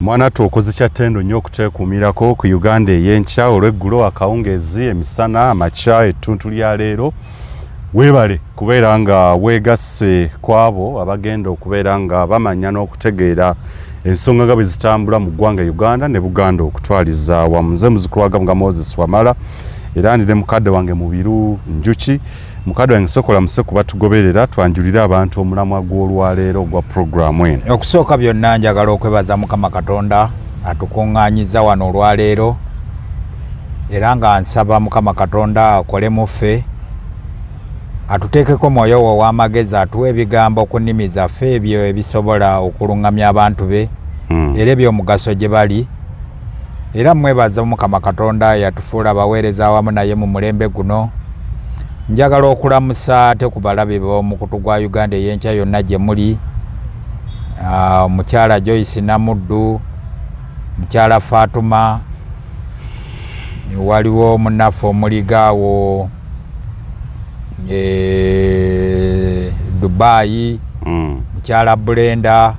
Mwana tuokozi kyatendo nnyo okuteekuumirako ku Uganda ey'enkya olw'eggulo akawungezi emisana amakya ettuntu lya leero weebale kubeera nga weegasse kwabo abagenda okubeera nga bamanya n'okutegeera ensonga nga bwe zitambula mu ggwanga Uganda ne Buganda okutwaliza wamu. Nze muzzukulu wa Gamuga Moses Wamala era ndi ne mukadde wange Mubiru Njuki. Mukadde wange sokola muse kuba tugoberera twanjulira abantu omulamwa gw'olwaleero gwa programu eno. Okusooka byonna njagala okwebaza Mukama Katonda atukuŋŋaanyiza wano olwaleero era nga nsaba Mukama Katonda akole mu ffe atuteekeko mwoyo we ow'amagezi atuwe ebigambo ku nnimi zaffe ebyo ebisobola okuluŋŋamya abantu be era eby'omugaso gye bali. Era mwebaza Mukama Katonda yatufuula abaweereza awamu naye mu mulembe guno. Njagala okulamusa ate ku balabe b'omukutu gwa Uganda ey'enkya yonna gye muli, mukyala Joyce Namuddu, mukyala Fatuma, waliwo munnaffe omuligaawo Dubai, mukyala Brenda,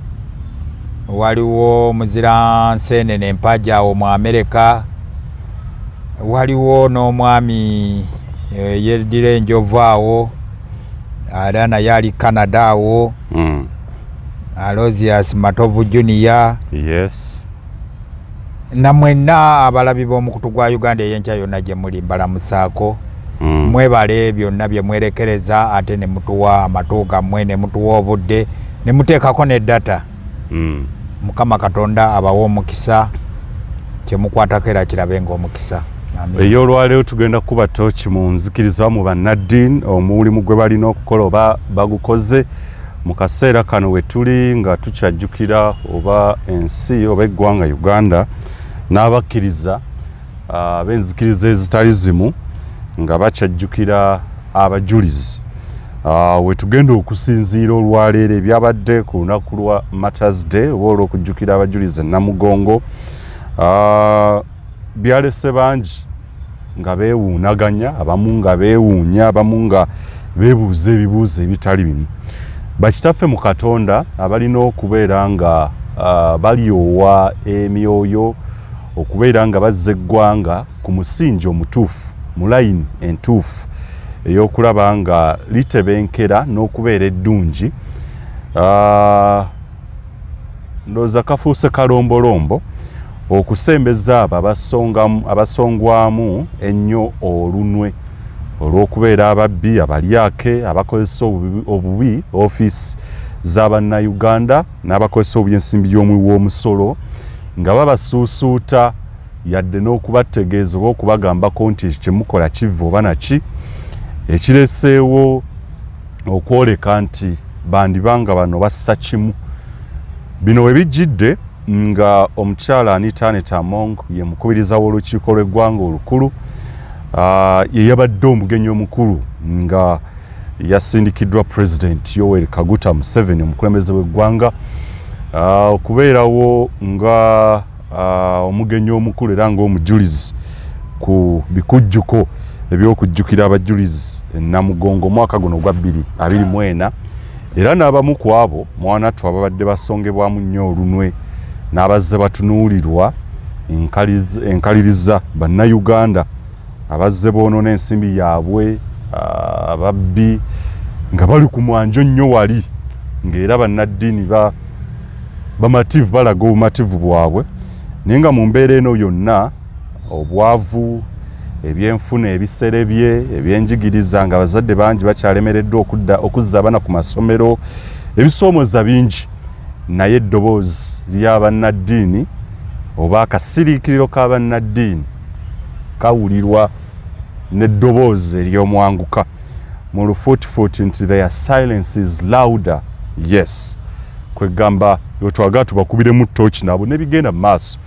waliwo muzira Nseenene Empaja awo mu Amerika, waliwo n'omwami yeddira enjovu awo era naye ali Canada awo, Aloysius Matovu Junior. Yes. Na mwenna abalabi b'omukutu gwa Uganda ey'enkya yonna gye muli mbalamusaako. Mwebale byonna bye mwerekereza ate ne mutuwa amatu gammwe ne mutuwa obudde ne muteekako ne data. Mukama Katonda abawa omukisa kye mukwatako era kirabe ng'omukisa. Ey'olwaleero tugenda kuba tooki mu nzikiriza mu bannaddiini omulimu gwe balina okukola oba bagukoze mu kaseera kano we tuli nga tukyajjukira oba ensi oba eggwanga Uganda n'abakkiriza ab'enzikiriza ezitali zimu nga bakyajjukira abajulizi. We tugenda okusinziira olwaleero ebyabadde ku lunaku lwa Martyrs Day oba olw'okujjukira abajulizi e Namugongo byalese bangi nga beewuunaganya, abamu nga beewuunya, abamu nga beebuuza ebibuuzo ebitali bimu. Bakitaffe mu Katonda abalina okubeera nga balyowa emyoyo okubeera nga bazza eggwanga ku musingi omutuufu, mu layini entuufu ey'okulaba nga litebenkera n'okubeera eddungi. Ndowooza kafuuse kalombolombo okusembeza abo abasongwamu ennyo olunwe olw'okubeera ababbi, abalyake, abakozesa obubi ofiisi z'Abannayuganda n'abakozesa obubi ensimbi y'omusolo nga babasuusuuta yadde n'okubategeeza oba okubagambako nti ekyo kye mukola kiva oba naki ekireseewo okwoleka nti bandibanga bano bassa kimu. Bino we bijjidde nga omukyala Anita Among ye mukubiriza w'olukiiko lw'eggwanga olukulu ye yabadde omugenyi omukulu nga yasindikiddwa President Yoweri Kaguta Museveni omukulembeze w'eggwanga okubeerawo nga omugenyi omukulu era ng'omujulizi ku bikujjuko eby'okujjukira abajulizi e Namugongo omwaka guno gwa 2024 era n'abamu ku abo mwanattu ababadde basongebwamu nnyo olunwe n'abazze batunuulirwa enkaliriza bannayuganda abazze boonona ensimbi yaabwe ababbi nga bali ku mwanjo nnyo wali ng'era bannaddiini bamativu balaga obumativu bwabwe naye nga mu mbeera eno yonna obwavu ebyenfuna ebiserebye ebyenjigiriza nga abazadde bangi bakyalemereddwa okuzza abaana ku masomero ebisoomooza bingi naye eddoboozi ly'abannaddiini oba akasiriikiriro k'abannaddiini kawulirwa n'eddoboozi ery'omwanguka mu lufuutifuuti nti their silence is louder. Yes, kwegamba yotwaga tubakubiremu ttooki nabo nebigenda mu maaso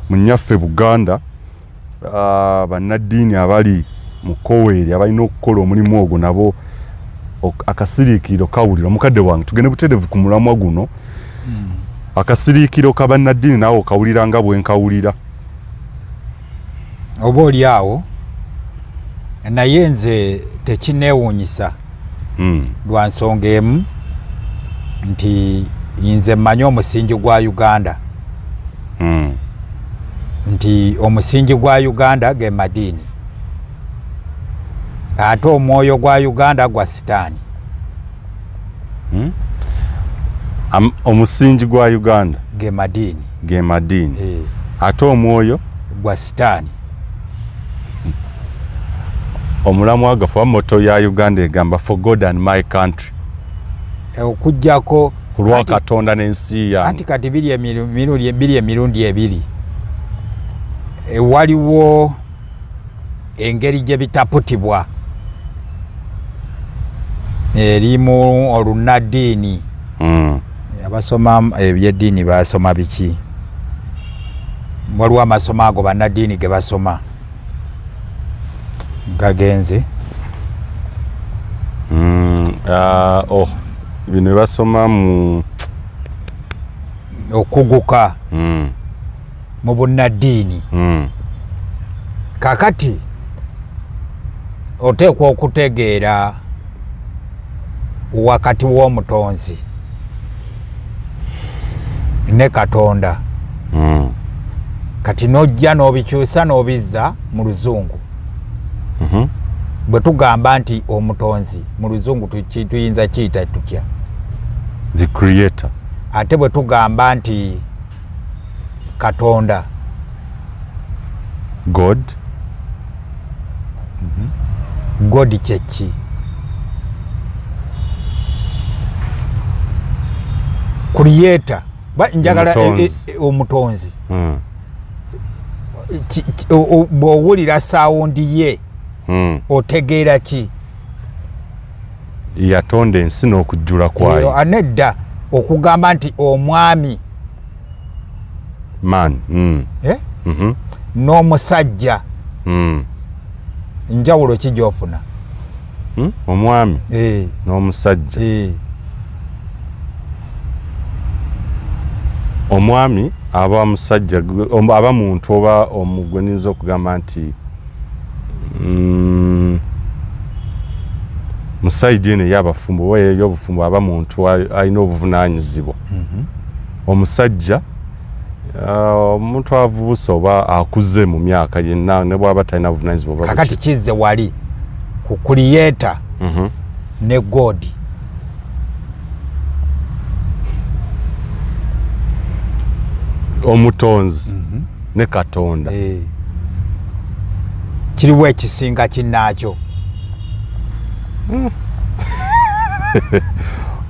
mu nnyaffe Buganda. Bannaddiini abali mu Koweri abalina okukola omulimu ogwo nabo akasiriikiriro kawulirwa. Mukadde wange tugende butereevu ku mulamwa guno akasiriikiriro ka bannaddiini naawe okawulira nga bwe nkawulira oba oli awo naye nze tekineewuunyisa lwa nsonga emu nti nze mmanyi omusingi gwa Uganda nti omusingi gwa Uganda ge madiini ate omwoyo gwa Uganda gwa sitaani. Omusingi gwa Uganda ge madiini ate omwoyo gwa sitaani. Omulamu agafa moto ya Uganda egamba for God and my country. Okujjako kulwa Katonda n'ensi yange. Anti kati biri emirundi ebiri. Waliwo engeri gye bitaputibwa erimu olunaddiini. Abasoma ebyeddiini basoma biki? Waliwo amasomo ago bannaddiini ge basoma gagenze. Bino basoma mu okuguka mu bunnaddiini. Kakati oteekwa okutegeera wakati w'omutonzi ne Katonda. Kati nojja n'obikyusa n'obizza mu Luzungu. Bwe tugamba nti omutonzi mu Luzungu tuyinza kiyita tutya? The creator. Ate bwe tugamba nti Katonda, God. God kyeki? Creator njagala omutonzi. Bw'owulira sawundi ye otegeera ki? Yatonda ensi n'okujjula kwayo. Anedda okugamba nti omwami man n'omusajja njawulo ki gy'ofuna? Omwami n'omusajja. Omwami aba musajja aba muntu oba omugweniza okugamba nti musaidi ene y'abafumbo oba y'obufumbo aba muntu alina obuvunaanyizibwa. Omusajja omuntu avubuse oba akuze mu myaka yenna ne bw'aba talina buvunaanyizibwa. Kakati kizze wali ku creator ne God. Omutonzi ne Katonda. Kiriwo ekisinga kinnaakyo.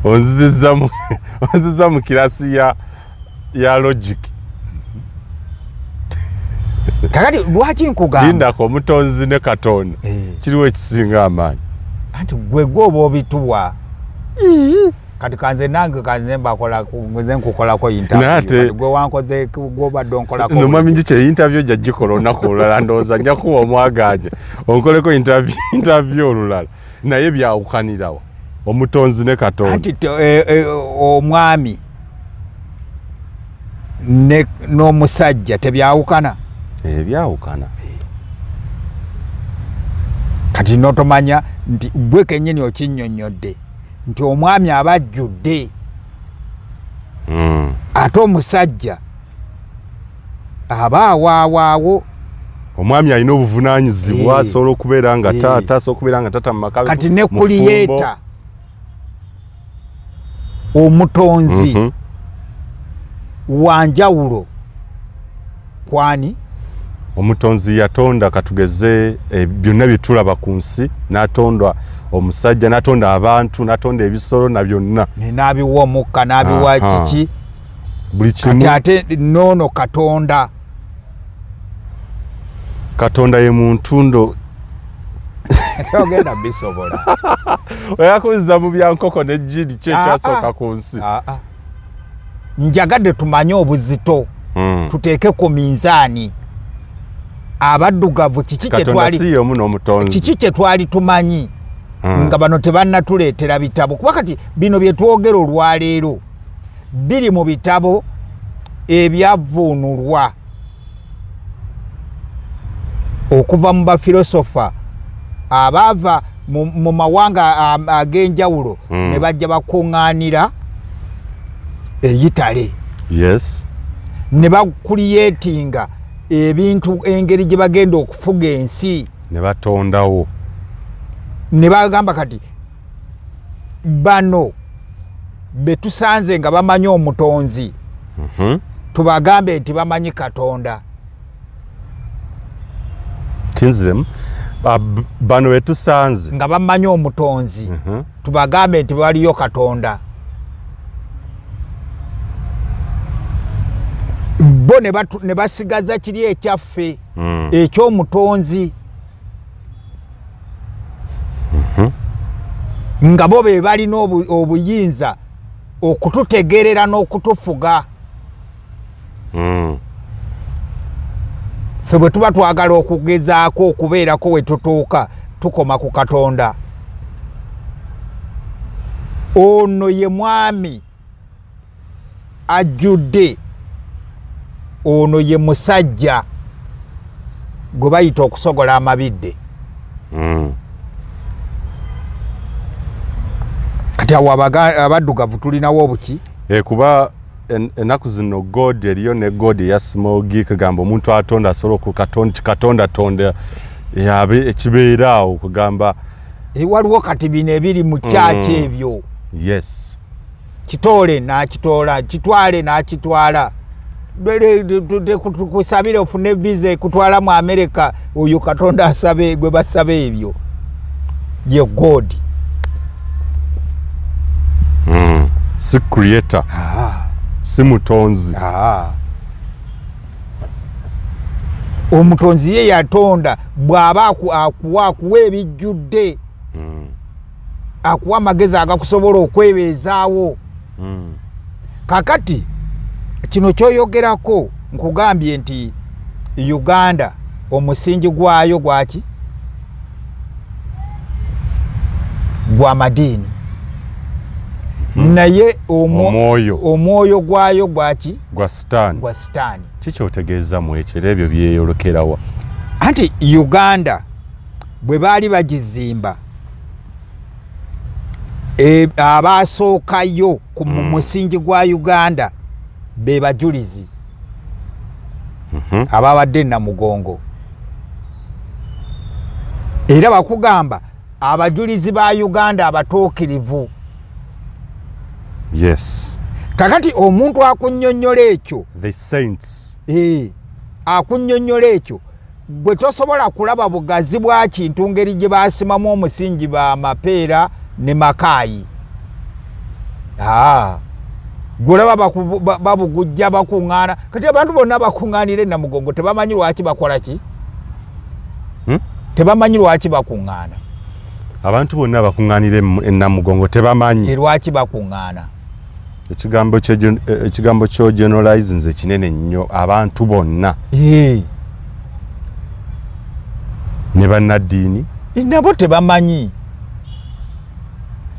Onziza mu kirasi ya logic. Kakati lwaki nkugamba? Lindako omutonzi ne Katonda. Kiriwo ekisinga amaanyi. Anti gwe gwoba obituwa. Kati kanze nange kanze mbakola nkukolako interview. Gwe wankoze gwobadde onkolako. Nomwami nje interview jagikola olunaku olulala ndowooza nja kuba omwaganya onkoleko interview olulala naye byawukanirawa omutonzi ne Katonda. Anti omwami n'omusajja tebyawukana? Byawukana. Kati notomanya nti gwe kennyini okinnyonnyodde nti omwami aba ajjudde ate omusajja aba awaawaawo. Omwami alina obuvunaanyizibwa asobola okubeera nga taata, asobola okubeera nga taata mu maka. Kati ne kuliyeta omutonzi wanjawulo kwani? Omutonzi yatonda katugeze byonna bye tulaba ku nsi, n'atonda omusajja, n'atonda abantu, n'atonda ebisolo na byonna. N'abiwa omukka, n'abiwa kiki? Buli kimu. Kati ate noono Katonda. Katonda ye muntundo. Ogenda bisobola. Oyakuziza mu byankoko n'ejjiri kye kyasooka ku nsi. Njagadde tumanye obuzito. Tuteeke ku minzaani. Abaddugavu kiki kye twali si omu n'omutonzi. Kiki kye twali tumanyi nga bano tebannatuleetera bitabo. Kuba kati bino bye twogera olwaleero biri mu bitabo ebyavvuunulwa okuva mu bafilosofa abaava mu mawanga ag'enjawulo ne bajja bakuŋŋaanira eyitale. Yes. ne bakuliyetinga ebintu engeri gye bagenda okufuga ensi ne batondawo ne bagamba kati bano betusanze nga bamanyi omutonzi tubagambe nti bamanyi Katonda tinziremu bano betusanze nga bamanyi omutonzi tubagambe nti waliyo Katonda bo ne basigaza kiri ekyaffe ekyomutonzi nga bo be balina obuyinza okututegerera n'okutufuga ffe bwe tuba twagala okugezaako okubeerako we tutuuka tukoma ku Katonda. Ono ye mwami ajjudde, ono ye musajja gwe bayita okusogola amabidde. Kati awo abaddugavu tulinawo obuki? Kuba ennaku zino God eriyo ne God eya small g kagamba omuntu atonda asobola ku Katonda tonda yabe ekibeeraawo kugamba waliwo kati bino ebiri mu kyaki ebyo. Yes. Kitole n'akitoola, kitwale n'akitwala. Kusabire ofune visa kutwala mu America oyo Katonda asabe gwe basabe ebyo. Ye God. Si creator. Si mutonzi. Omutonzi ye yatonda bw'aba akuwa ebijjudde. Akuwa amagezi agakusobola okwebeezaawo. Kakati kino kyoyogerako nkugambye nti Uganda omusingi gwayo gwaki? Gwa madiini. Naye omwoyo gwayo gwaki? Gwa sitaani. Gwa sitaani. Kiki otegeeza mu ekyo ebyo byeyolokerawa? Anti Uganda bwe baali bagizimba abaasookayo ku musingi gwa Uganda be bajulizi ababadde Namugongo. Era bakugamba abajulizi ba Uganda abatuukirivu. Yes. Kakati omuntu akunnyonnyola ekyo, the saints, akunnyonnyola ekyo, gwe tosobola kulaba bugazi bwa kintu ngeri gye baasimamu omusingi ba mapeera ne makaayi. Golaba babugujja bakuŋŋaana. Kati abantu bonna bakuŋŋaanira Namugongo tebamanyi lwaki bakola ki? Tebamanyi lwaki bakuŋŋaana. Abantu bonna bakuŋŋaanira Namugongo tebamanyi lwaki bakuŋŋaana. Ekigambo kyo generalize nze kinene nnyo. Abantu bonna ne bannaddiini nabo tebamanyi.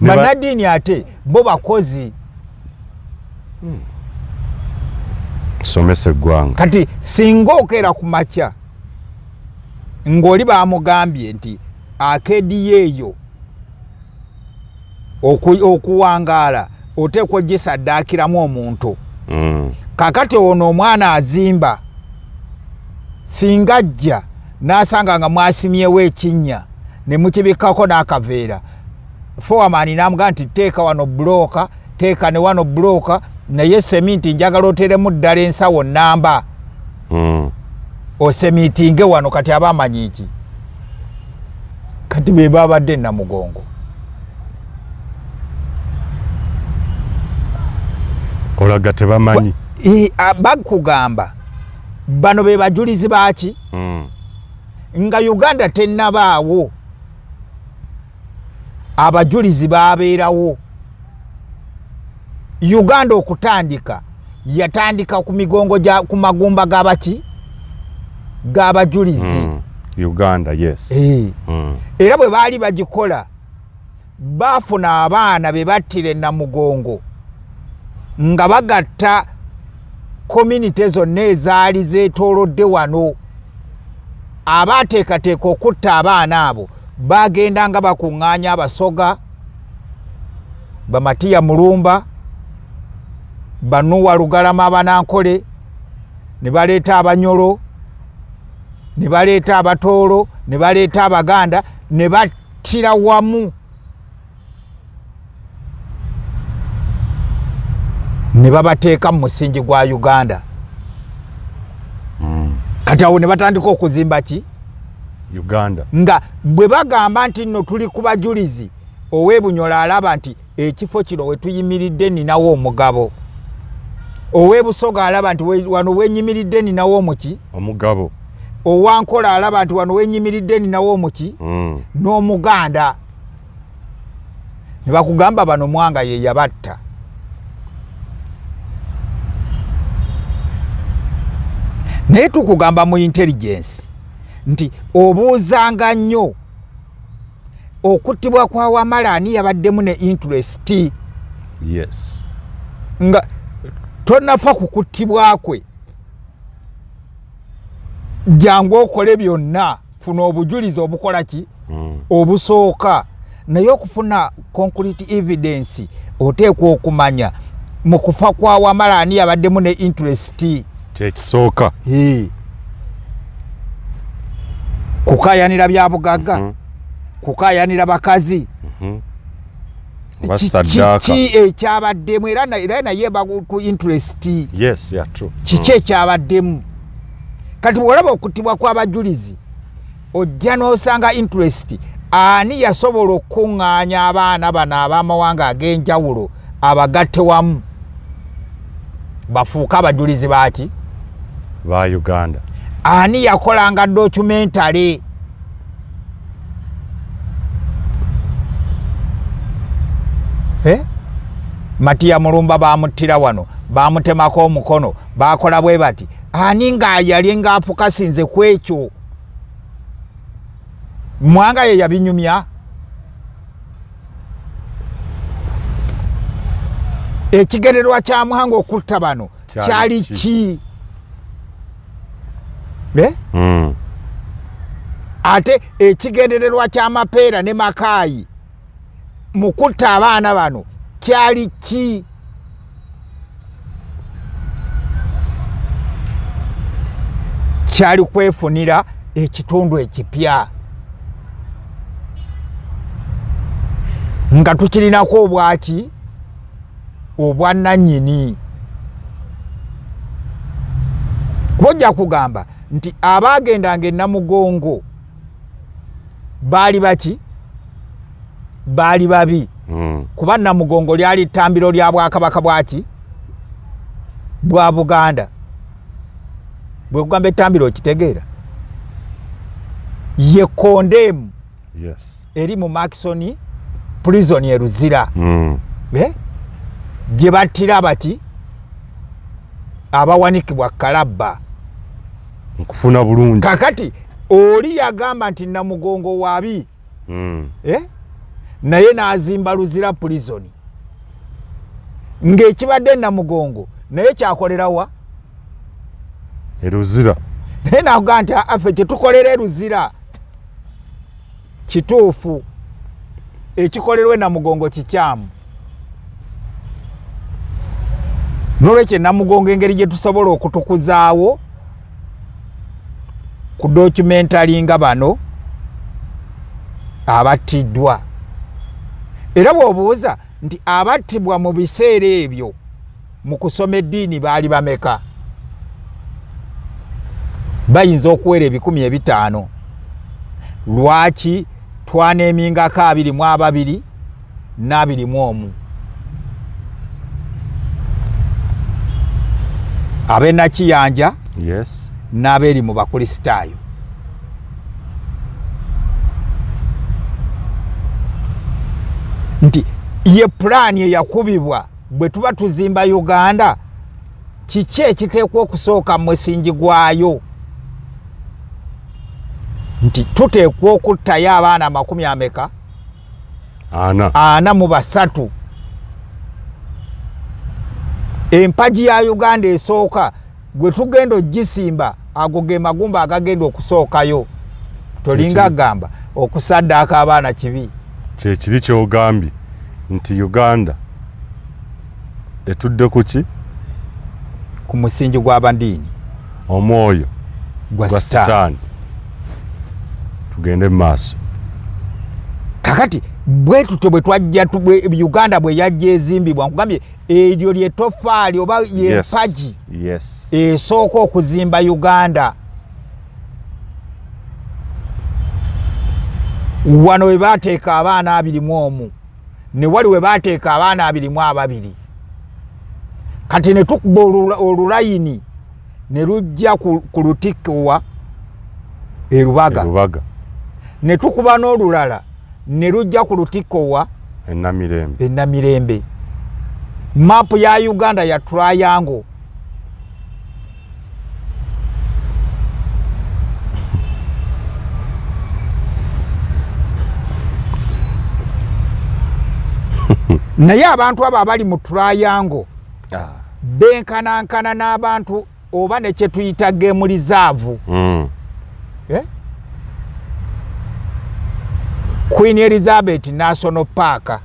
Bannaddiini ate bo bakozi. Somesa eggwanga. Kati singa okeera ku makya ng'oli bamugambye nti akedi yeeyo okuwangaala oteekwa gisaddaakiramu omuntu. Kakati ono omwana azimba singa ajja n'asanga nga mwasimyewo ekinnya ne mukibikkako n'akaveera, fowaman n'amugamba nti teeka wano bulooka, teeka ne wano bulooka, naye seminti njagala oteremu ddala ensawo nnamba. Osemitinge wano. Kati aba amanyi ki? Kati be babadde Namugongo. Olaga tebamanyi. Bakugamba bano be bajulizi baki? Nga Uganda tennabaawo abajulizi babeerawo. Uganda okutandika yatandika ku migongo ku magumba g'abaki? G'abajulizi. Uganda, yes. Era bwe baali bagikola baafuna abaana be battire Namugongo nga bagatta community zonna ezaali zeetoolodde wano. Abaateekateeka okutta abaana abo bagenda nga bakuŋŋaanya Abasoga, Bamatiya Mulumba, Banuwa Lugalama Abanankole, ne baleeta Abanyolo, ne baleeta Abatoolo, ne baleeta Abaganda, ne battira wamu, ne babateeka mu musingi gwa Uganda. Kati awo ne batandika okuzimba ki? Uganda. Nga bwe bagamba nti nno tuli ku bajulizi, ow'Ebunyola alaba nti ekifo kino we tuyimiridde ninawo omugabo. Ow'Ebusoga alaba nti wano wenyimiridde ninawo omuki? Omugabo. Owankola alaba nti wano wenyimiridde ninawo omuki? N'Omuganda. Ne bakugamba bano Mwanga ye yabatta. Naye tukugamba mu intelligence nti obuuzanga nnyo okuttibwa kwa Wamala ani yabaddemu ne interest. Yes. Nga tonafa kukuttibwa kwe, jangu okole byonna, funa obujulizi obukola ki? Obusooka. Naye okufuna concrete evidence oteekwa okumanya mu kufa kwa Wamala ani yabaddemu ne interest. Kyekisooka. Kukayanira bya bugagga, kukayanira bakazi, ki ekyabaddemu era naye ku interest. Yes, yeah, true. Kiki ekyabaddemu? Kati bw'olaba okuttibwa kw'abajulizi ojja n'osanga interest, ani yasobola okuŋŋaanya abaana bano ab'amawanga ag'enjawulo abagatte wamu bafuuka abajulizi baki? Ba Uganda. Ani yakolanga documentary? Matiya Mulumba bamuttira wano, bamutemako omukono, bakola bwe bati. Ani nga yali ng'afukasinze ku ekyo? Mwanga ye yabinyumya? Ekigendererwa kya Mwanga okutta bano kyali ki? Ate ekigendererwa kya Mapeera ne Makaayi mu kutta abaana bano kyali ki? Kyali kwefunira ekitundu ekipya nga tukirinako obwaki? Obwannannyini. Bojja kugamba nti abaagendanga e Namugongo baali baki? Baali babi. Kuba Namugongo lyali ttambiro lya Bwakabaka bwaki? Bwa Buganda. Bwe kugamba ettambiro okitegeera? Ye condemn. Yes. Eri mu Maxon prison e Luzira. Gye battira baki? Abawanikibwa Kalabba. Nkufuna bulungi. Kakati oli yagamba nti Namugongo wabi. Naye n'azimba Luzira prison. Ng'ekibadde Namugongo naye kyakolerawa? Luzira. Naye n'agamba nti affe kye tukolera Luzira kituufu, ekikolerwa Namugongo kikyamu. Nolwekyo Namugongo engeri gye tusobola okutukuzaawo ku documentary nga bano abattiddwa. Era bw'obuuza nti abattibwa mu biseera ebyo mu kusoma eddiini baali bameka? Bayinza okuwera 500. Lwaki twaneemingako 22 n'21? Ab'e Nakiyanja, yes, n'abeeri mu Bakristaayo. Nti ye pulaani eyakubibwa bwe tuba tuzimba Uganda, kiki ekiteekwa okusooka mu musingi gwayo? Nti tuteekwa okuttayo abaana 40 43. Empagi ya Uganda esooka gwe tugenda ogisimba, ago ge magumba agagenda okusookayo. Tolinga gamba okusaddaaka abaana kibi. Kye kiri ky'ogambye nti Uganda etudde ku ki? Ku musingi gw'abandiini. omwoyo gwa gwa sitaani. Tugende mu maaso. Kakati bwe tutyo bwe twajja Uganda bwe yajja ezimbibwa nkugambye eryo lye toffaali oba yempaji esooka okuzimba Uganda. Wano we baateeka abaana 21 ne wali we baateeka abaana 22. Kati ne tukuba olulayini ne lujja ku Lutikko e Rubaga. Ne tukuba n'olulala ne lujja ku Lutikko e Namirembe. Mapu ya Uganda ya triangle. Naye abantu abo abali mu triangle benkanankana n'abantu oba ne kye tuyita game reserve. Queen Elizabeth National Park.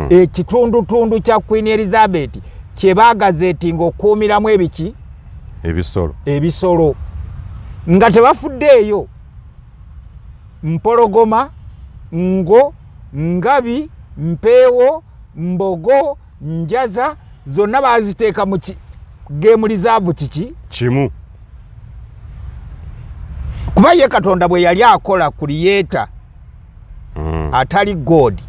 Ekitundutundu kya Queen Elizabeth kye baagazeetinga okuumiramu ebiki? Ebisolo. Nga tebafuddeeyo. Mpologoma, ngo, ngabi, mpeewo, mbogo, njaza zonna baaziteeka mu game reserve kiki? Kimu. Kuba ye Katonda bwe yali akola creator atali God.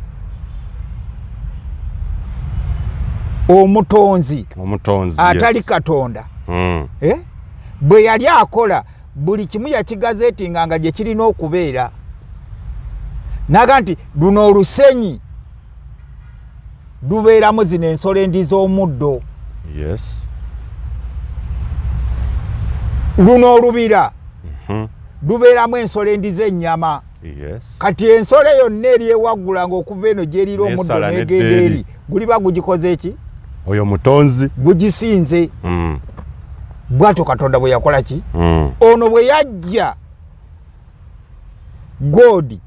Omutonzi atali Katonda. Bwe yali akola buli kimu yakigazeetinga nga gye kirina okubeera. Naga nti luno olusenyi lubeeramu zino ensolo endi z'omuddo. Luno olubira lubeeramu ensolo endi z'ennyama. Kati ensolo yonna eri ewaggula ng'okuva eno gy'erira omuddo n'egenda eri guliba gugikoze ki? Oyo mutonzi gugisinze. Bw'atyo Katonda bwe yakola ki? Ono bwe yajja God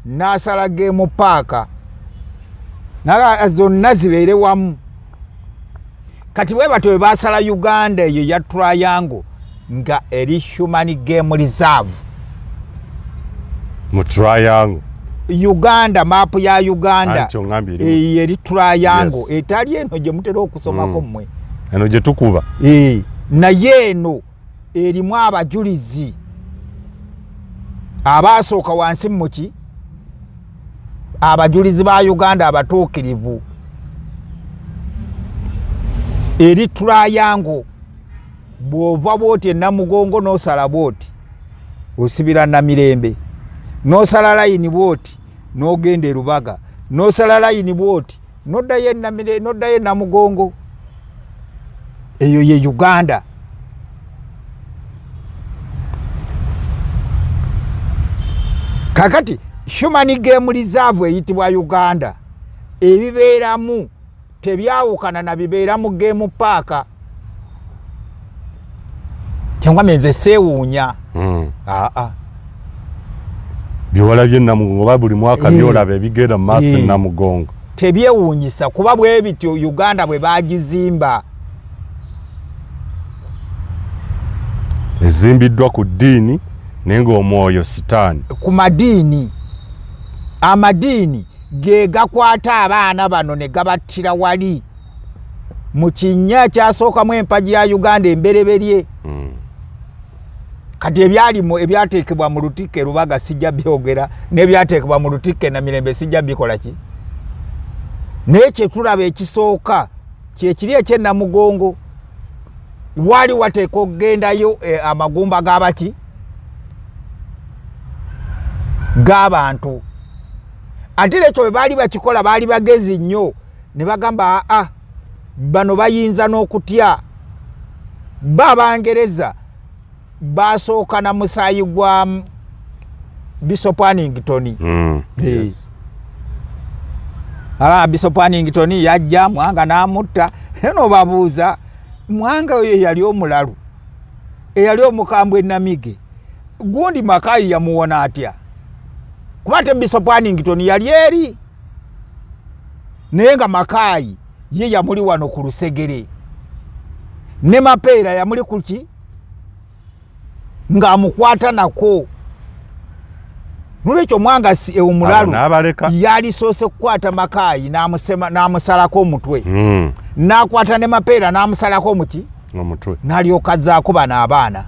n'asala game park naga zonna zibeere wamu. Kati bwe batyo bwe baasala Uganda eyo ya triangle nga eri human game reserve. Mu triangle Uganda, mapu ya Uganda eri triangle. Etali eno gye mutera okusomako mmwe. Eno gye tukuba. Naye eno erimu abajulizi abaasooka wansi muki? Abajulizi ba Uganda abatuukirivu. Eri triangle bw'ova bw'oti e Namugongo n'osala bw'oti osibira Namirembe, n'osala layini bw'oti n'ogenda e Rubaga, n'osala layini bw'oti n'oddayo e Namugongo. Eyo ye Uganda. Kakati human game reserve eyitibwa Uganda ebibeeramu tebyawukana na bibeera mu game park. Cyangwa menze seewuunya. Byolabye Namugongo ba buli mwaka byolaba ebigenda mu maaso Namugongo. Tebyewuunyisa kuba bwe bityo Uganda bwe bagizimba. Ezimbiddwa ku ddiini naye ng'omwoyo sitaani. Ku madiini. Amadiini ge gakwata abaana bano ne gabattira wali. Mu kinnya kyasookamu empagi ya Uganda embereberye. Kati ebyateekebwa mu Lutikko e Rubaga sijja byogera, n'ebyateekebwa mu Lutikko e Namirembe sijja bikola ki? Naye kye tulaba ekisooka kye kiri eky'e Namugongo. Wali wateeka okugendayo amagumba g'abaki? G'abantu. Ate ekyo bwe baali bakikola baali bagezi nnyo ne bagamba bano bayinza n'okutya. B'Abangereza basooka na musaayi gwa Bishop Annington. Bishop Annington yajja Mwanga n'amutta. Eno babuuza Mwanga oyo yali omulalu eyali omukambwe e Namige. Gundi Makayi yamuwona atya? Kuba te Bishop Annington yali eri. Naye nga Makayi ye yamuli wano ku Lusegere. Ne Mapeera yamuli ku ki? ng'amukwata nako. Nolwekyo Mwanga omulalu yalisoose kukwata Makaayi n'amusalako omutwe. N'akwata ne Mapeera n'amusalako omutwe. N'alyoka azzaako bano abaana.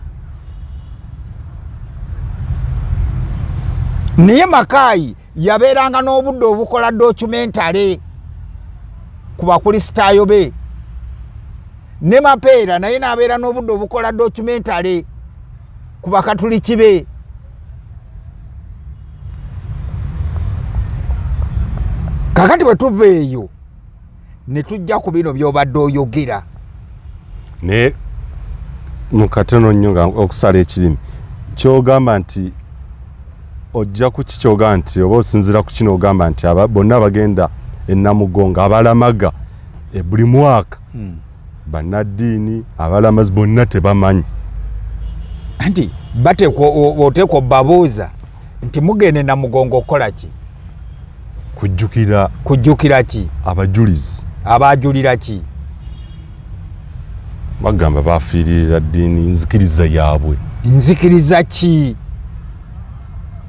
Naye Makaayi yabeeranga n'obudde obukola documentary ku bakristaayo be. Ne Mapeera naye n'abeera n'obudde obukola documentary ku bakatuliki be. Kakati bwe tuva eyo ne tujja ku bino by'obadde oyogera. Ne mukatono nnyo nga okusala ekirimi kyogamba nti ojja ku kikyogamba nti oba osinzira ku kino ogamba nti bonna bagenda Namugongo abalamaga buli mwaka bannaddiini abalamazi bonna tebamanyi anti oteekwa obbabuuza nti mugende Namugongo okukola ki? Kujjukira ki? Abajulizi abajulira ki? bagamba bafiirira ddiini nzikiriza yaabwe. Nzikiriza ki?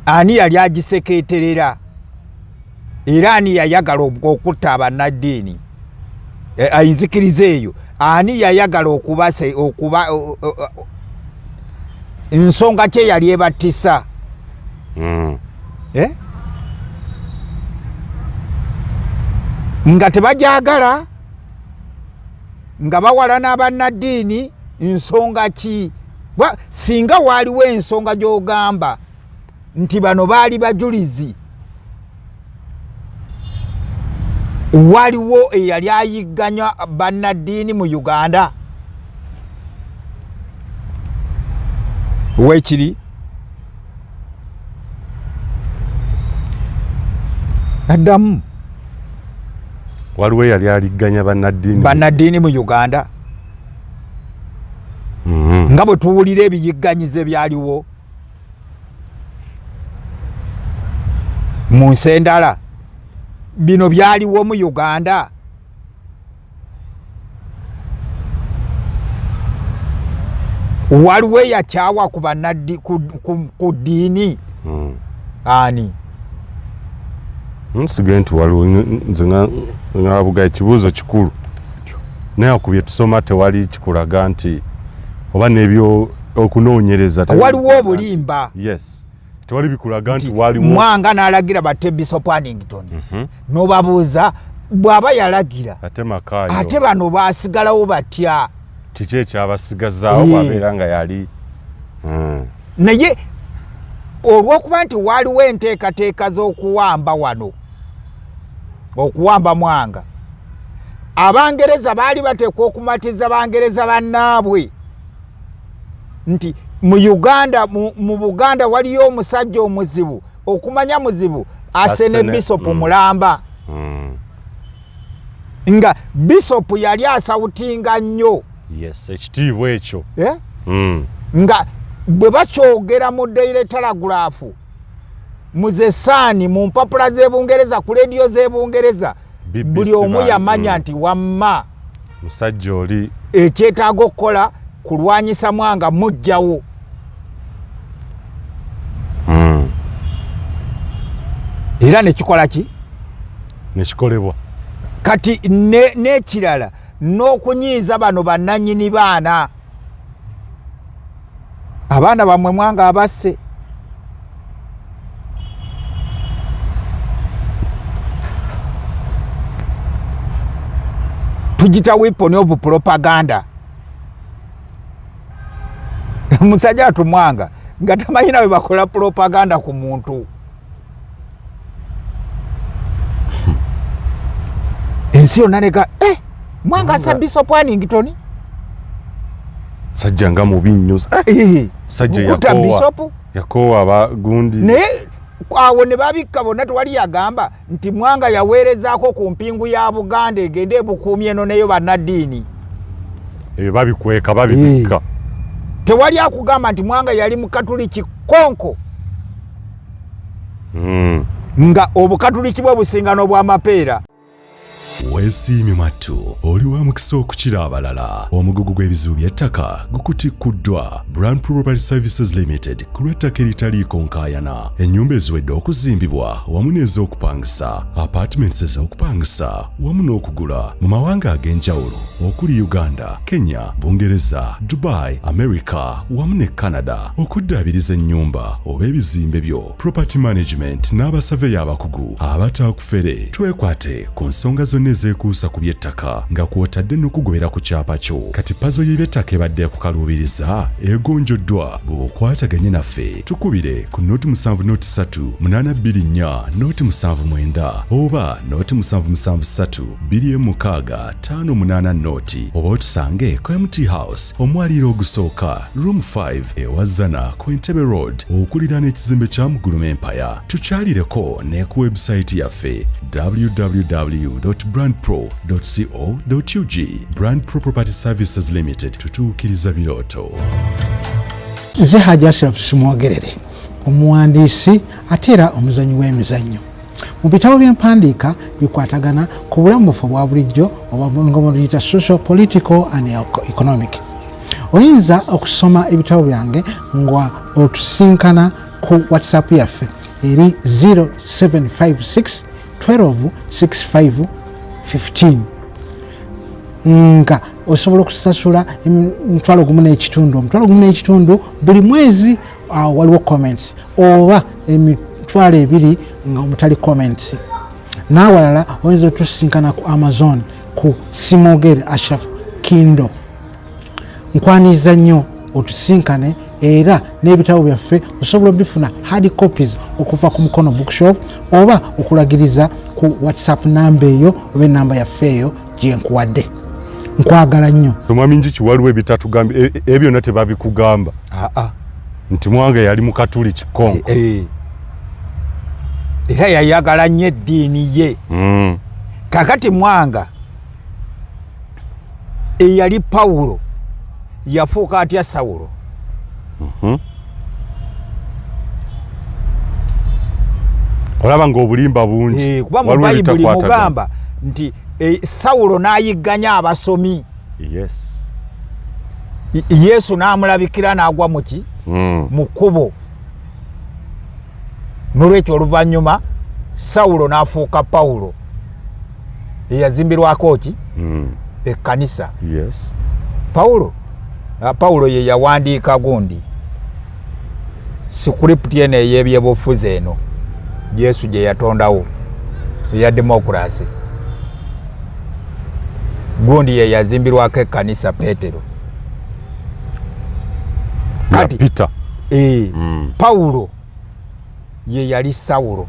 Ani yali agisekeeterera era ani yayagala okutta abannaddiini? Ayinzikiriza eyo ani yayagala okuba ensonga kye yali ebattisa? Nga tebajagala nga bawala n'abannaddiini nsonga ki? Singa waaliwo ensonga gy'ogamba nti bano baali bajulizi, waliwo eyali ayigganya bannaddiini mu Uganda? Weekiri addamu waliwo eyali aligganya bannaddiini mu Uganda? Nga bwe tuwulira ebiyigganyize byaliwo mu nsi endala, bino byaliwo mu Uganda? Waliwo eyakyawa ku ddiini? Ani? Nsigaye nti waliwo nze ngabuga ekibuuzo kikulu naye ku bye tusoma tewali kikulaga nti oba n'ebyo okunoonyereza waliwo obulimba. Yes, tewali bikulaga nti waliwo. Mwanga n'alagira batte Bishop Annington n'obabuuza bw'aba yalagira ate Makaayi ate bano baasigalawo batya? Kiki ekyabasigazaawo bwabeera nga yali naye olw'okuba nti waliwo enteekateeka z'okuwamba wano, okuwamba Mwanga, Abangereza baali bateekwa okumatiza Bangereza bannaabwe nti mu Uganda, mu Buganda waliyo omusajja omuzibu, okumanya muzibu Asene Bishop Mulamba. Nga Bishop yali asawutinga nnyo. Yes, ekitiibwa ekyo. Nga bwe bakyogera mu Daily Telegraph, mu The Sun, mu mpapula z'Ebungereza, ku leediyo z'Ebungereza, buli omu yamanya nti wamma musajja oli ekyetaaga okukola kulwanyisa Mwanga mujjawo. Era nekikola ki? Nekikolebwa. Kati n'ekirala n'okunyiiza bano bannannyini baana. Abaana bamwe Mwanga abasse. Tugita weapon of propaganda. Musajja atu Mwanga nga tamanyi nawe bakola propaganda ku muntu. Ensi yonna neka Mwanga asa Bishop Annington sajja nga mubi nnyo. Sajja yakoowa abagundi. Naye awo ne babikka bonna tewali yagamba nti Mwanga yaweerezaako ku mpingu ya Buganda egende ebukuumi eno neyo bannaddiini. Ebyo babikweka babibikka. Tewali akugamba nti Mwanga yali mukatuliki konko. Nga obukatuliki bwe businga n'obw'amapeera. weesiimye mattu oli wa mukisa okukira abalala. Omugugu gw'ebizibu by'ettaka gukutikuddwa Brand Property Services Limited ku lw'ettaka eritaliiko nkaayana. Ennyumba eziwedde okuzimbibwa wamu n'ez'okupangisa, apartments ez'okupangisa wamu n'okugula mu mawanga ag'enjawulo okuli Uganda, Kenya, Bungereza, Dubai, America wamu ne Canada. Okuddaabiriza ennyumba oba ebizimbe byo, property management n'abasaveya abakugu abataakufere. Twekwate ku nsonga zonna ezeekuusa ku by'ettaka nga kw'otadde n'okugobera ku kyapa kyo. Kati pazo y'eby'ettaka ebadde yakukaluubiriza egonjoddwa. Bw'okwataganye naffe tukubire ku noti 703 noti 79 oba noti 773 noti oba otusange ku MT House omwaliiro ogusooka room 5 ewazana ku Entebbe Road okuliraana ekizimbe kya Muguluma Empire. Tukyalireko ne ku website yaffe www.brandpro.co.ug. Brand Pro Property Services Limited, tutuukiriza birooto. Nze Hajji Ashraf Simwogerere, omuwandiisi ate era omuzannyi w'emizannyo. Mu bitabo by'empandiika bikwatagana ku bulamu bwaffe obwa bulijjo oba nga buyita social, political and economic. Oyinza okusoma ebitabo byange nga otusinkana ku WhatsApp yaffe eri 0756 12 65 15 nga osobola okusasula $1.5 buli mwezi. Waliwo comments oba $2 nga omutali comments. N'awalala oyinza otusinkana ku Amazon ku Simwogere Ashraf Kindle. Nkwaniza nnyo otusinkane era n'ebitabo byaffe osobola obifuna hard copies okuva ku Mukono Bookshop oba okulagiriza ku WhatsApp namba eyo oba enamba yaffe eyo gye nkuwadde. Nkwagala nnyo. Mwami Njichi waliwo ebitatugambe ebyo byonna tebabikugamba. Nti Mwanga yali mu katuli kikonko. Era yayagala nnyo eddiini ye. Kakati Mwanga eyali Pawulo yafuuka atya Sawulo? Olaba ng'obulimba bungi. Kuba mu Bayibuli mugamba nti Sawulo n'ayigganya abasomi. Yes. Yesu n'amulabikira n'agwa mu ki? Mu kkubo. N'olwekyo oluvannyuma Sawulo n'afuuka Pawulo eyazimbirwako ki? Ekkanisa. Yes. Pawulo ye yawandiika gundi sikuripti eno ey'ebyobufuzi eno Yesu gye yatondawo eya demokrasi. Gundi ye yazimbirwako ekkanisa Petero. Kati Peter. Pawulo ye yali Sawulo.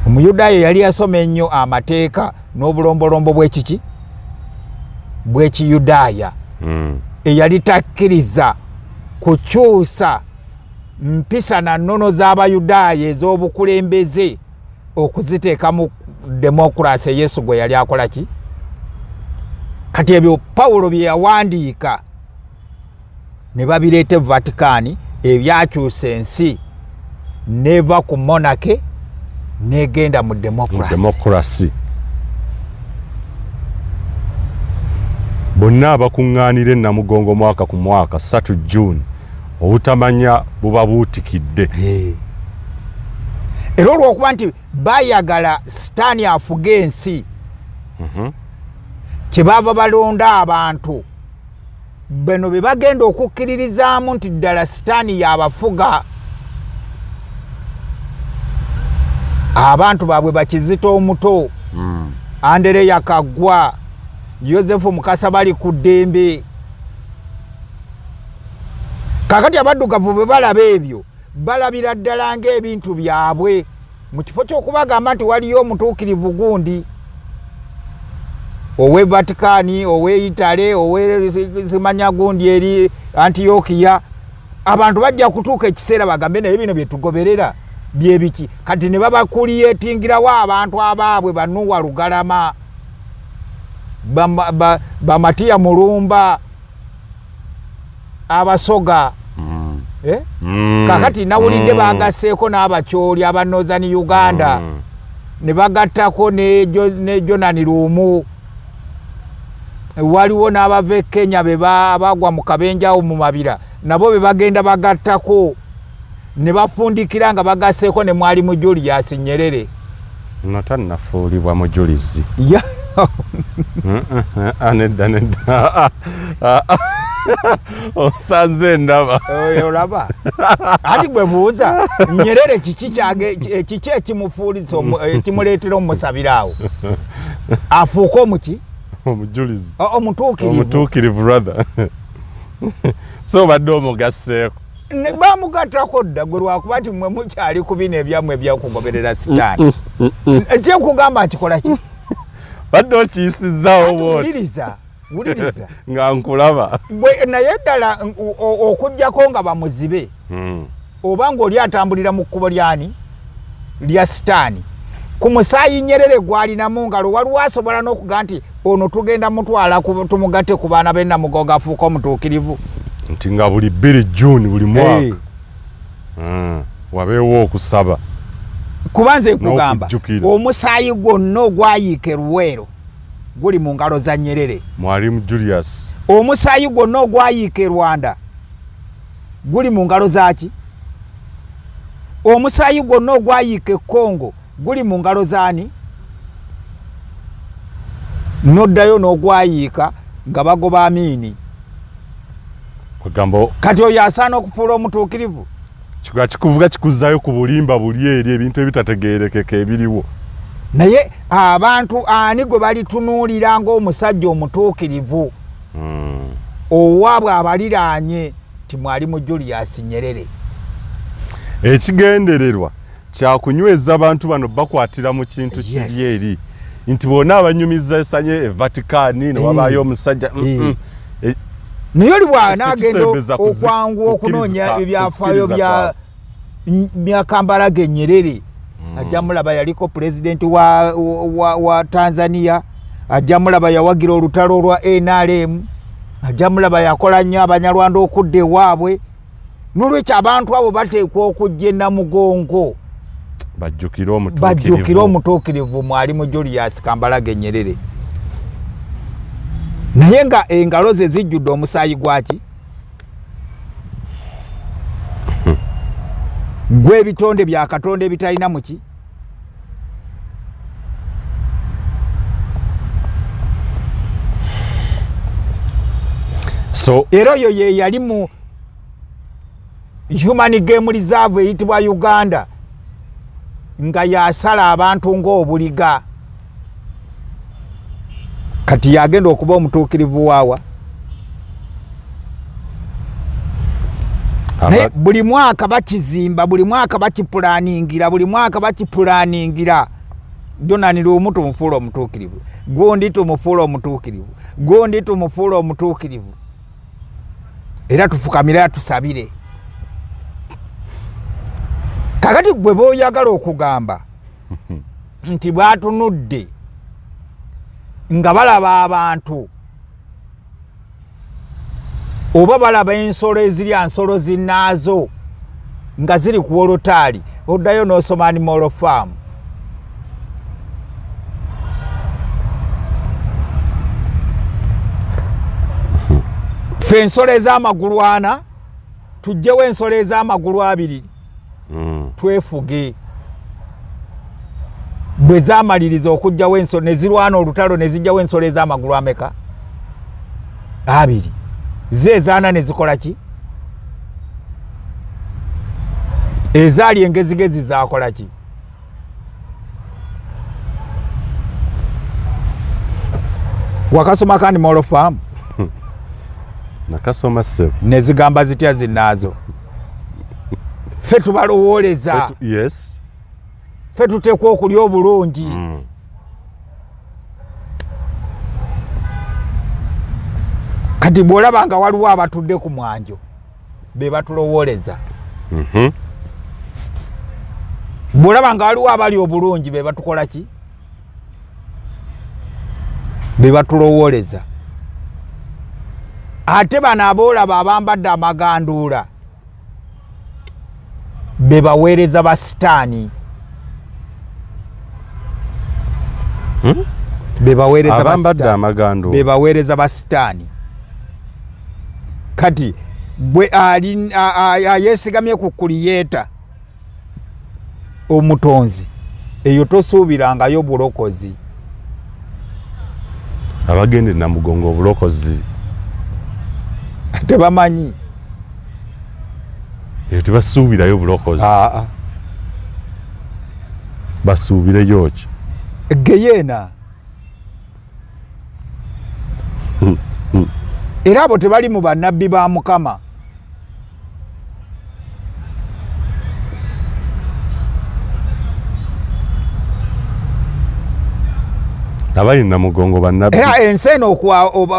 Omuyudaaya yali yasoma ennyo amateeka n'obulombolombo bw'ekiki? Bw'Ekiyudaaya. Eyali takkiriza kukyusa mpisa na nnono z'Abayudaaya ez'obukulembeze okuziteeka mu demokrasi Yesu gwe yali akola ki? Kati ebyo Pawulo bye yawandiika ne babireeta Vatican ebyakyusa ensi neva ku monarchy negenda mu demokrasi. Bonna abakuŋŋaanira e Namugongo mwaka ku mwaka 3 June obutamanya buba buutikidde. Era olw'okuba nti bayagala sitaani afuge ensi kyebaava balonda abantu bano be bagenda okukkiririzaamu nti ddala sitaani yabafuga. Abantu baabwe Bakizito omuto, Andereya Kaggwa, Yozefu Mukasa bali ku ddembe. Kakati abaddugavu bwe balaba ebyo balabira ddala ng'ebintu byabwe mu kifo ky'okubagamba nti waliyo omutuukirivu gundi owe Vatikani, owe Itale, owe simanya gundi eri Antiokia. Abantu bajja kutuuka ekiseera bagambe naye bino bye tugoberera bye biki? Kati ne babakuliyetingirawo abantu abaabwe Banuwa Lugalama, Bamatiya Mulumba, Abasoga. Kakati nawulidde bagasseeko n'abakyoli aba Northern Uganda. ne bagattako ne Jonani Lumu. Waliwo n'abava e Kenya bagwa mu kabenjawo mu mabira nabo be bagenda bagattako ne bafundikira nga bagasseeko ne mwali mu Julius Nyerere. Nafuulibwa mujulizi. Nedda. Osanze ndaba. Olaba. Ati bwe buuza Nyerere kiki ekimufuuliza ekimuleetera omusabiraawo. Afuuka omuki? Omujulizi. Omutuukirivu. Brother. So badde omugasseeko. Ne bamugattako dda gwe lwakuba nti mmwe mukyali ku bino ebyammwe ebyakugoberera sitaani. Ekyekugamba nkikola ki? Badde okiyisizaawo bwoti. Wuliriza. Nga nkulaba. Naye ddala okuggyako nga bamuzibe. Oba ng'oli atambulira mu kkubo lyani? Lya sitaani. Ku musaayi Nyerere gwalina mu ngalo waliwo asobola n'okuga nti ono tugenda mutwala tumugatte ku baana b'e Namugongo afuuka omutuukirivu. Nti nga buli 2 June buli mwaka. Wabeewo okusaba. Kubanze nkugamba omusaayi gwonna ogwayiika e Luweero guli mu ngalo za Nyerere. Mwalimu Julius. Omusaayi gwonna ogwayiika e Rwanda guli mu ngalo zaki? Omusaayi gwonna ogwayiika e Congo guli mu ngalo zaani? Noddayo n'ogwayiika nga bagoba Amini. Kati oyo asaana okufuula omutuukirivu. Kikuvuga kikuzaayo ku bulimba buli eri ebintu ebitategeerekeka ebiriwo. Naye abantu ani gwe balitunuulira ng'omusajja omutuukirivu owaabwe abaliraanye ti Mwalimu Julius Nyerere. Ekigendererwa kyakunyweza abantu bano bakwatira mu kintu kiri eri nti bonna abanyumiza esanye e Vaticaani ne wabaayo omusajja naye oli bw'anaagenda okwanguwa okunoonya ebyafaayo bya Kambarage Nyerere ajja mulaba yaliko pulezidenti wa Tanzania, ajja mulaba yawagira olutalo olwa NRM, ajja mulaba yakola nnyo Abanyarwanda okudda ewaabwe. N'olwekyo abantu abo bateekwa okujja e Namugongo bajjukire omutuukirivu Mwalimu Julius Kambarage Nyerere. Naye nga engalo ze zijjudde omusaayi gwaki? Gwe ebitonde bya Katonda ebitalina muki? So era oyo ye yali mu Human Game Reserve eyitibwa Uganda nga yasala abantu ng'obuliga. Kati yagenda okuba omutuukirivu waawa. Buli mwaka bakizimba, buli mwaka bakipulaningira, buli mwaka bakipulaningira. Jonani Lumu tumufuula omutuukirivu, gondi tumufuula omutuukirivu, gondi tumufuula omutuukirivu. Era tufukamira tusabire. Kakati gwe b'oyagala okugamba nti bwatunudde nga balaba abantu oba balaba ensolo ezirya nsolo zinnaazo nga ziri ku Wolotali, oddayo n'osoma Animal Farm. Ffe ensolo ez'amagulu 4 tuggyewo ensolo ez'amagulu 2 twefuge. Bwe zaamaliriza okugjawo ensolo ne zirwana olutalo ne zijjawo ensolo ez'amagulu ameka? 2. Zeezaana ne zikola ki? Ezaali engezigezi zaakola ki? Wakasoma kandi Animal Farm? Nakasoma ssebo. Ne zigamba zitya zinnaazo? Ffe tubalowooleza. Yes. Ffe tuteekwa okulya obulungi. Kati bw'olaba nga waliwo abatudde ku mwanjo be batulowooleza. Bw'olaba nga waliwo abali obulungi be batukola ki? Be batulowooleza. Ate bano aboolaba abambadde amaganduula be baweereza ba sitaani. bebaweereza abambadde amagando bebaweereza basitaani kati bwe yeesigamye ku kuliyeta omutonzi eyo tosuubirangayo bulokozi abagende Namugongo obulokozi tebamanyi eyo tebasuubirayo bulokozi basuubireyo ki geyeena era abo tebali mu bannabbi ba Mukama abali Namugongo bannabbi era ensi eno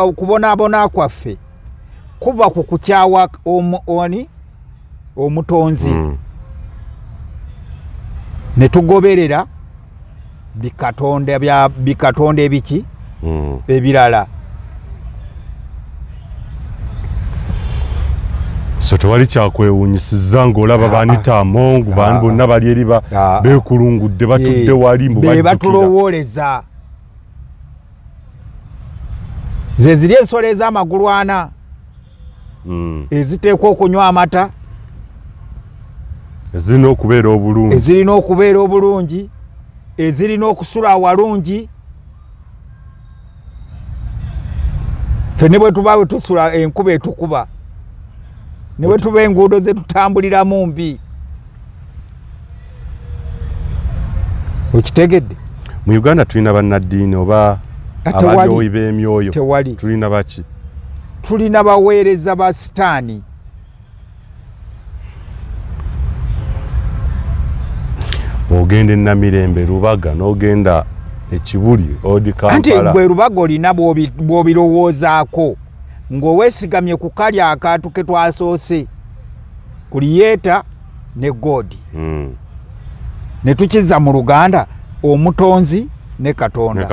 okubonaabona kwaffe kuva ku kukyawa omutonzi ne tugoberera bikatonda ebiki ebirala so tewali kyakwewuunyisiza ng'olaba baanita amongu baani bonna bali eri beekulungudde batudde wali be batulowooleza ze ziri ensolo ez'amagulu ana eziteekwa okunywa amata ezirina okubeera obulungi ezirina okusula awalungi ffe ne bwe tubaawe tusula enkuba etukuba ne bwe tuba enguudo ze tutambuliramu mbi okitegedde mu Uganda tulina bannaddiini oba abalyoyi b'emyoyo tewali tulina baki tulina baweereza ba sitaani ogenda e Namirembe Lubaga n'ogenda Ekibuli odi Kampala anti gwe Lubaga olina bw'obirowoozaako ng'oweesigamye ku kali akaatu ke twasoose kuliyeta ne godi ne tukiza mu Luganda omutonzi ne Katonda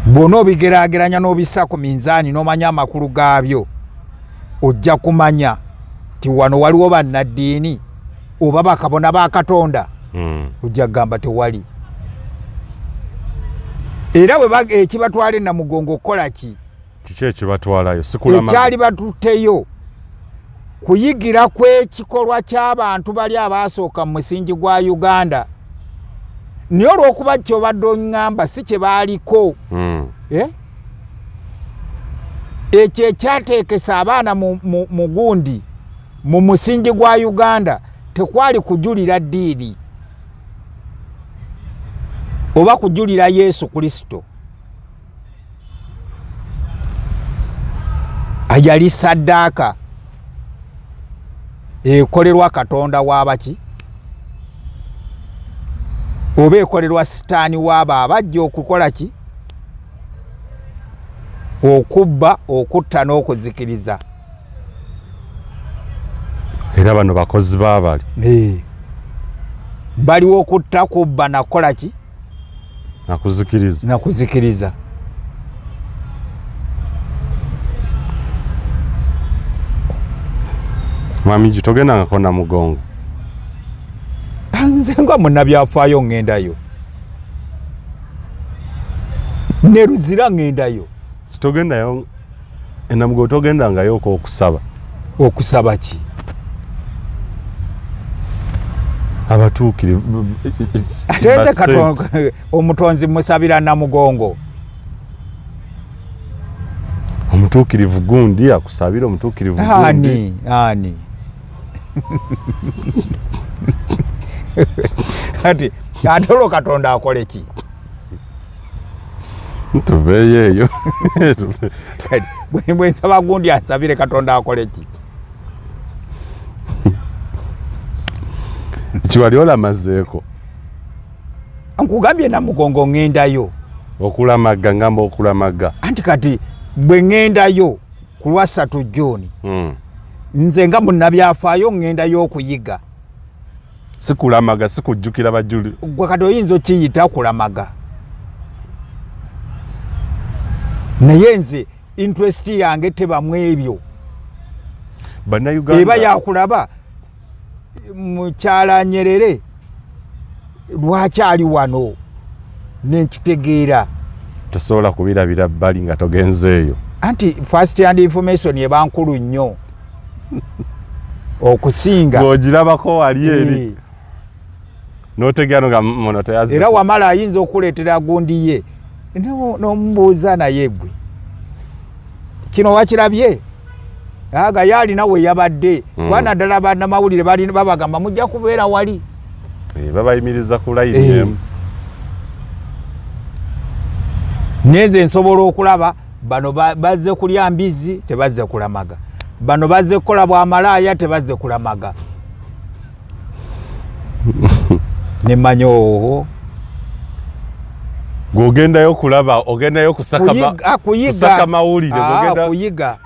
bw'ona obigeraageranya n'obissa ku minzaani n'omanya amakulu gaabyo ojja kumanya nti wano waliwo bannaddiini oba bakabona ba Katonda ojja kugamba tewali era bwe ekibatwala e Namugongo okukola ki kiki ekibatwalayo sikulama ekyali batutteyo kuyigira kw'ekikolwa ky'abantu bali abaasooka mu musingi gwa Uganda naye olw'okuba kyobadde oŋŋamba si kye baaliko ekyo ekyateekesa abaana mu gundi mu musingi gwa Uganda tekwali kujulira ddiini oba kujulira Yesu Kristo ayali saddaaka ekolerwa Katonda w'abaki oba ekolerwa sitaani w'abo abajja okukola ki okubba okutta n'okuzikiriza era bano bakozi baabali baliwo okutta kubba nakola ki nakuzikiriza Mwami gitogendangako Namugongo nze nga munnabyafaayo ŋŋendayo ne Luzira ŋŋendayo kitogendayo Namugongo togendangayo okusaba ki abatuukirivu ate Katonda omutonzi musabira Namugongo omutuukirivu gundi akusabira omutuukirivu gundi ani ati atolo Katonda akole ki tuveeyo eyo bwe nsaba gundi ansabire Katonda akole ki kiwali olamazeeko nkugambye Namugongo ŋŋendayo okulamaga ngamba okulamaga anti kati bwe ŋŋendayo ku Lwasatu Juni nze nga munnabyafaayo ŋŋendayo okuyiga sikulamaga sikujjukira bajuli gwe kati oyinza okiyita kulamaga naye nze interest yange tebamu ebyo bannayuganda eba yakulaba mukyala Nyerere lwaki ali wano nenkitegeera tosobola kubirabira bbali nga togenzeeyo anti first hand information yebankulu nnyo okusinga ng'ogirabako wali eri n'otegeera nga muno teyazi era wamala ayinza okuleetera gundi ye n'omubuuza naye gwe kino wakirabye aga yalina we yabadde kwana ddala bannamawulire babagamba mujja kubeera wali babayimiriza ku layini emu neze nsobola okulaba bano bazze kulya mbizi tebazze kulamaga bano bazze kukola bwamalaaya tebazze kulamaga nemanyo gwogendayo kulaba ogendayo kusaka mawulire kuyiga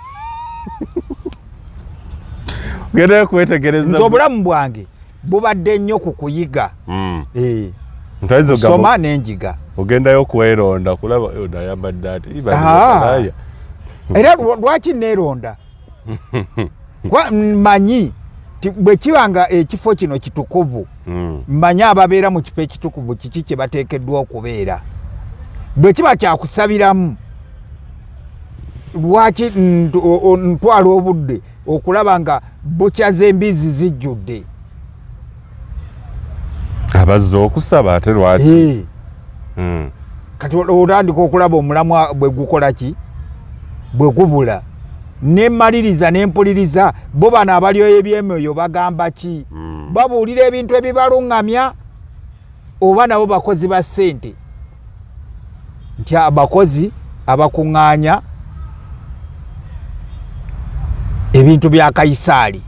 ogendayo kwetegereza obulamu bwange bubadde nnyo ku kuyiga soma n'enjiga ogendayo kweronda kulaba nayambadde ati era lwaki neeronda manyi bwe kibanga ekifo kino kitukuvu manyi ababeera mu kifo ekitukuvu kiki kye bateekeddwa okubeera bwe kiba kyakusabiramu lwaki ntwala obudde okulaba nga bukyaze embizi zijjudde abazze okusaba ate lwaki kati otandika okulaba omulamwa bwe gukola ki bwe gubula nemmaliriza nempuliriza bo bano abalyoyo ebyemyoyo bagamba ki babuulira ebintu ebibaluŋŋamya oba nabo bakozi ba ssente nti abakozi abakuŋŋaanya ebintu bya Kaisaali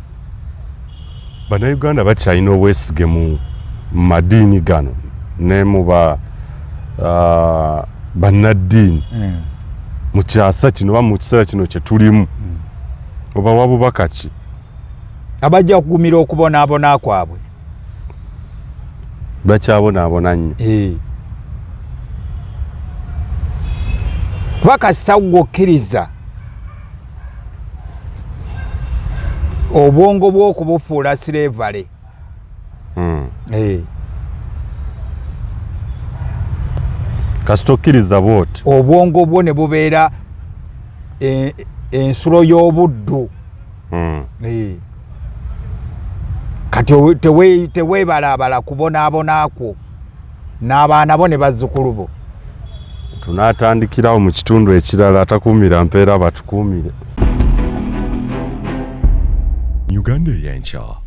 bannayuganda bakyalina obwesige mu madiini gano ne mu bannaddiini mu kyasa kino oba mu kiseera kino kye tulimu oba wabubaka ki abajja okugumira okubonaabona kwabwe bakyabonaabona nnyo kuba kasita gwokkiriza obwongo bw'okubufuula sirevale kasita okkiriza bwoti obwongo bwo ne bubeera ensulo y'obuddu kati teweebalabala kubonaabonakwo n'abaana bo ne bazzukulu bo tunaatandikirawo mu kitundu ekirala atakuumira mpeera batukuumire Uganda y'enkya